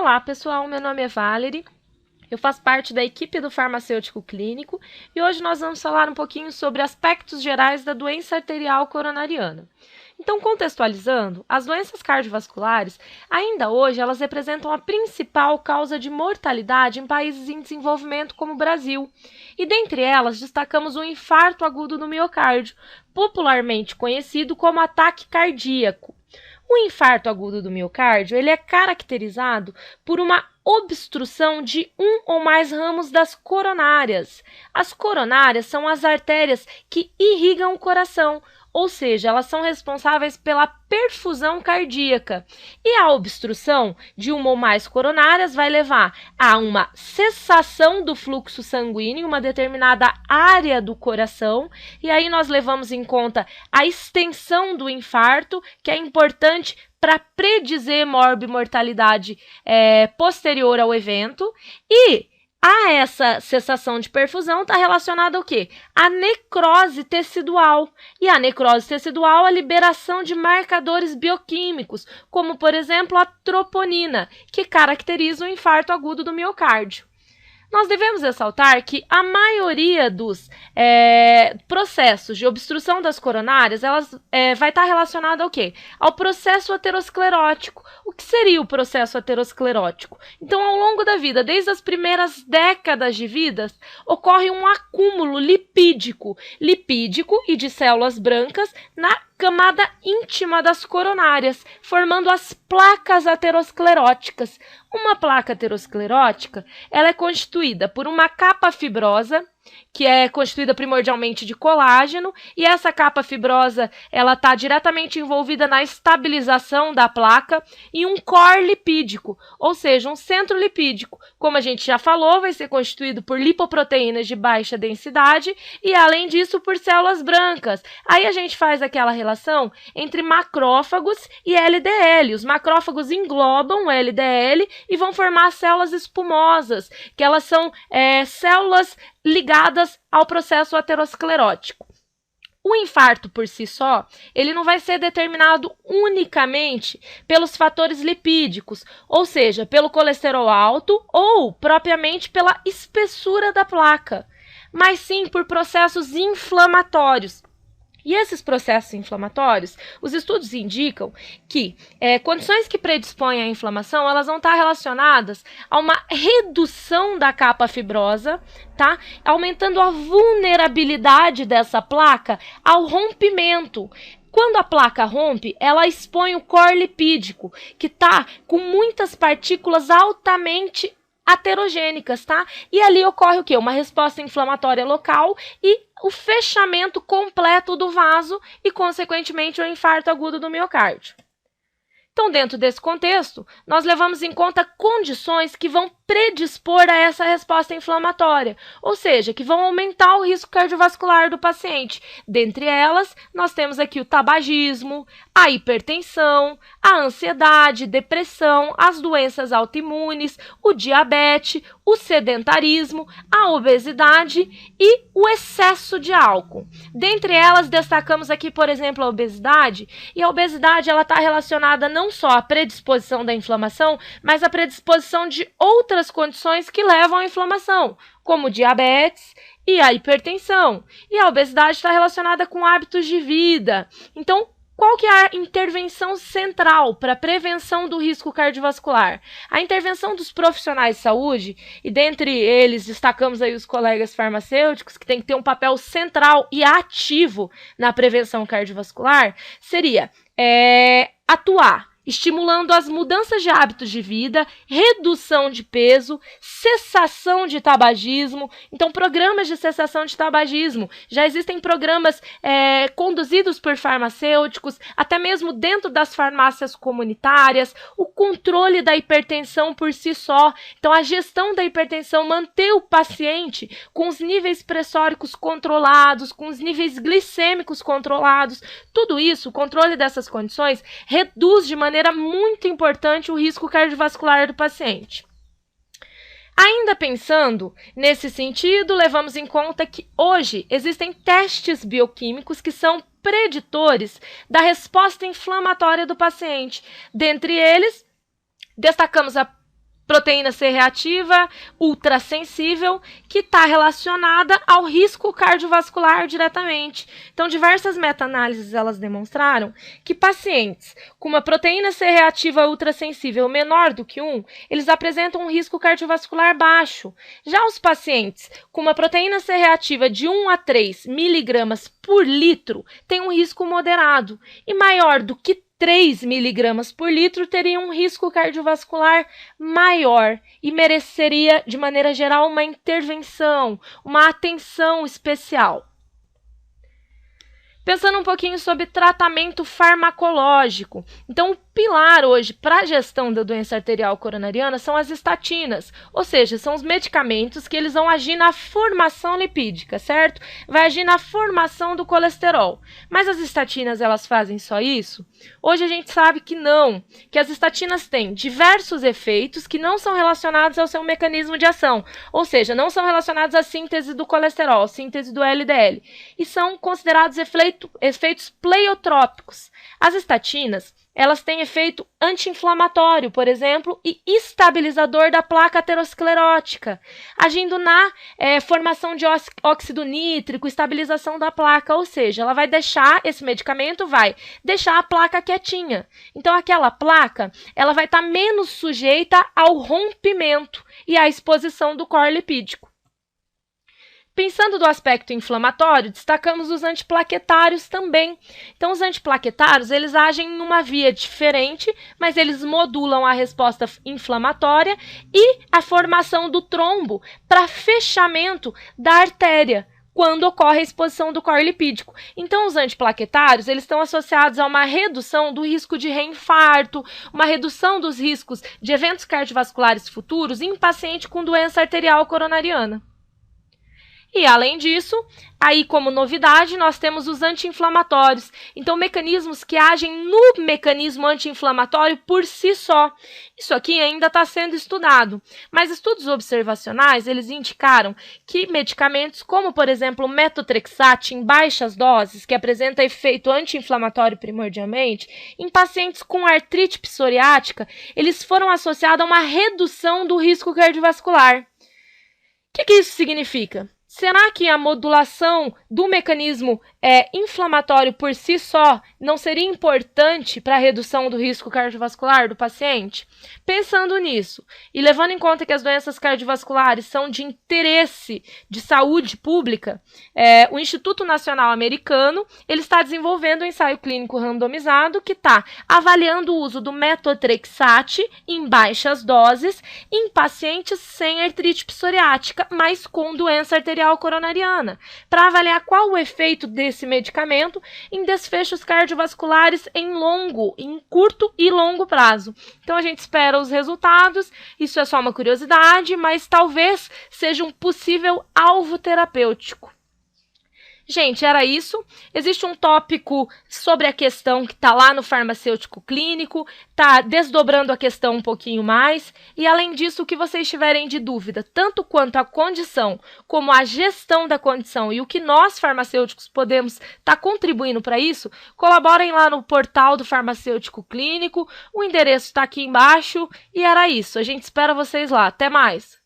Olá, pessoal, meu nome é Valerie, eu faço parte da equipe do farmacêutico clínico e hoje nós vamos falar um pouquinho sobre aspectos gerais da doença arterial coronariana. Então, contextualizando, as doenças cardiovasculares, ainda hoje, elas representam a principal causa de mortalidade em países em desenvolvimento como o Brasil. E dentre elas, destacamos o infarto agudo do miocárdio, popularmente conhecido como ataque cardíaco. O infarto agudo do miocárdio, ele é caracterizado por uma obstrução de um ou mais ramos das coronárias. As coronárias são as artérias que irrigam o coração, ou seja, elas são responsáveis pela perfusão cardíaca. E a obstrução de uma ou mais coronárias vai levar a uma cessação do fluxo sanguíneo em uma determinada área do coração, e aí nós levamos em conta a extensão do infarto, que é importante para predizer morbimortalidade posterior ao evento, e a essa cessação de perfusão está relacionada ao quê? A necrose tecidual. E a necrose tecidual é a liberação de marcadores bioquímicos, como, por exemplo, a troponina, que caracteriza o infarto agudo do miocárdio. Nós devemos ressaltar que a maioria dos processos de obstrução das coronárias vai estar relacionada ao quê? Ao processo aterosclerótico. O que seria o processo aterosclerótico? Então, ao longo da vida, desde as primeiras décadas de vida, ocorre um acúmulo lipídico e de células brancas na camada íntima das coronárias, formando as placas ateroscleróticas. Uma placa aterosclerótica, ela é constituída por uma capa fibrosa, que é constituída primordialmente de colágeno, e essa capa fibrosa ela está diretamente envolvida na estabilização da placa, e um core lipídico, ou seja, um centro lipídico, como a gente já falou, vai ser constituído por lipoproteínas de baixa densidade e, além disso, por células brancas. Aí a gente faz aquela relação entre macrófagos e LDL. Os macrófagos englobam o LDL e vão formar células espumosas, que elas são células ligadas ao processo aterosclerótico. O infarto por si só, ele não vai ser determinado unicamente pelos fatores lipídicos, ou seja, pelo colesterol alto ou propriamente pela espessura da placa, mas sim por processos inflamatórios. E esses processos inflamatórios, os estudos indicam que condições que predispõem à inflamação, elas vão estar relacionadas a uma redução da capa fibrosa, tá? Aumentando a vulnerabilidade dessa placa ao rompimento. Quando a placa rompe, ela expõe o core lipídico, que está com muitas partículas altamente aterogênicas, tá? E ali ocorre o quê? Uma resposta inflamatória local e o fechamento completo do vaso e, consequentemente, o infarto agudo do miocárdio. Então, dentro desse contexto, nós levamos em conta condições que vão predispor a essa resposta inflamatória, ou seja, que vão aumentar o risco cardiovascular do paciente. Dentre elas, nós temos aqui o tabagismo, a hipertensão, a ansiedade, depressão, as doenças autoimunes, o diabetes, o sedentarismo, a obesidade e o excesso de álcool. Dentre elas, destacamos aqui, por exemplo, a obesidade, e a obesidade está relacionada não só à predisposição da inflamação, mas à predisposição de outras condições que levam à inflamação, como o diabetes e a hipertensão. E a obesidade está relacionada com hábitos de vida. Então, qual que é a intervenção central para a prevenção do risco cardiovascular? A intervenção dos profissionais de saúde, e dentre eles destacamos aí os colegas farmacêuticos, que tem que ter um papel central e ativo na prevenção cardiovascular, seria atuar estimulando as mudanças de hábitos de vida, redução de peso, cessação de tabagismo. Então, programas de cessação de tabagismo. Já existem programas conduzidos por farmacêuticos, até mesmo dentro das farmácias comunitárias, o controle da hipertensão por si só. Então, a gestão da hipertensão, manter o paciente com os níveis pressóricos controlados, com os níveis glicêmicos controlados. Tudo isso, o controle dessas condições, reduz de maneira muito importante o risco cardiovascular do paciente. Ainda pensando nesse sentido, levamos em conta que hoje existem testes bioquímicos que são preditores da resposta inflamatória do paciente. Dentre eles, destacamos a proteína C reativa ultrassensível, que está relacionada ao risco cardiovascular diretamente. Então, diversas meta-análises elas demonstraram que pacientes com uma proteína C reativa ultrassensível menor do que 1, eles apresentam um risco cardiovascular baixo. Já os pacientes com uma proteína C reativa de 1 a 3 miligramas por litro têm um risco moderado, e maior do que 3 miligramas por litro teria um risco cardiovascular maior e mereceria, de maneira geral, uma intervenção, uma atenção especial. Pensando um pouquinho sobre tratamento farmacológico. Então, o pilar hoje para a gestão da doença arterial coronariana são as estatinas, ou seja, são os medicamentos que eles vão agir na formação lipídica, certo? Vai agir na formação do colesterol. Mas as estatinas, elas fazem só isso? Hoje a gente sabe que não, que as estatinas têm diversos efeitos que não são relacionados ao seu mecanismo de ação, ou seja, não são relacionados à síntese do colesterol, síntese do LDL, e são considerados efeitos pleiotrópicos. As estatinas, elas têm efeito anti-inflamatório, por exemplo, e estabilizador da placa aterosclerótica, agindo na formação de óxido nítrico, estabilização da placa, ou seja, ela vai deixar, esse medicamento vai deixar a placa quietinha. Então, aquela placa, ela vai estar menos sujeita ao rompimento e à exposição do core lipídico. Pensando do aspecto inflamatório, destacamos os antiplaquetários também. Então, os antiplaquetários, eles agem numa via diferente, mas eles modulam a resposta inflamatória e a formação do trombo para fechamento da artéria, quando ocorre a exposição do core lipídico. Então, os antiplaquetários, eles estão associados a uma redução do risco de reinfarto, uma redução dos riscos de eventos cardiovasculares futuros em paciente com doença arterial coronariana. E, além disso, aí como novidade, nós temos os anti-inflamatórios. Então, mecanismos que agem no mecanismo anti-inflamatório por si só. Isso aqui ainda está sendo estudado, mas estudos observacionais, eles indicaram que medicamentos como, por exemplo, o metotrexate em baixas doses, que apresenta efeito anti-inflamatório primordialmente, em pacientes com artrite psoriática, eles foram associados a uma redução do risco cardiovascular. O que isso significa? Será que a modulação do mecanismo inflamatório por si só não seria importante para a redução do risco cardiovascular do paciente? Pensando nisso e levando em conta que as doenças cardiovasculares são de interesse de saúde pública, o Instituto Nacional Americano ele está desenvolvendo um ensaio clínico randomizado que está avaliando o uso do metotrexate em baixas doses em pacientes sem artrite psoriática, mas com doença arterial coronariana, para avaliar qual o efeito desse medicamento em desfechos cardiovasculares em curto e longo prazo. Então a gente espera os resultados, isso é só uma curiosidade, mas talvez seja um possível alvo terapêutico. Gente, era isso. Existe um tópico sobre a questão que está lá no farmacêutico clínico, está desdobrando a questão um pouquinho mais, e além disso, o que vocês tiverem de dúvida, tanto quanto a condição, como a gestão da condição e o que nós farmacêuticos podemos estar contribuindo para isso, colaborem lá no portal do farmacêutico clínico, o endereço está aqui embaixo, e era isso. A gente espera vocês lá. Até mais!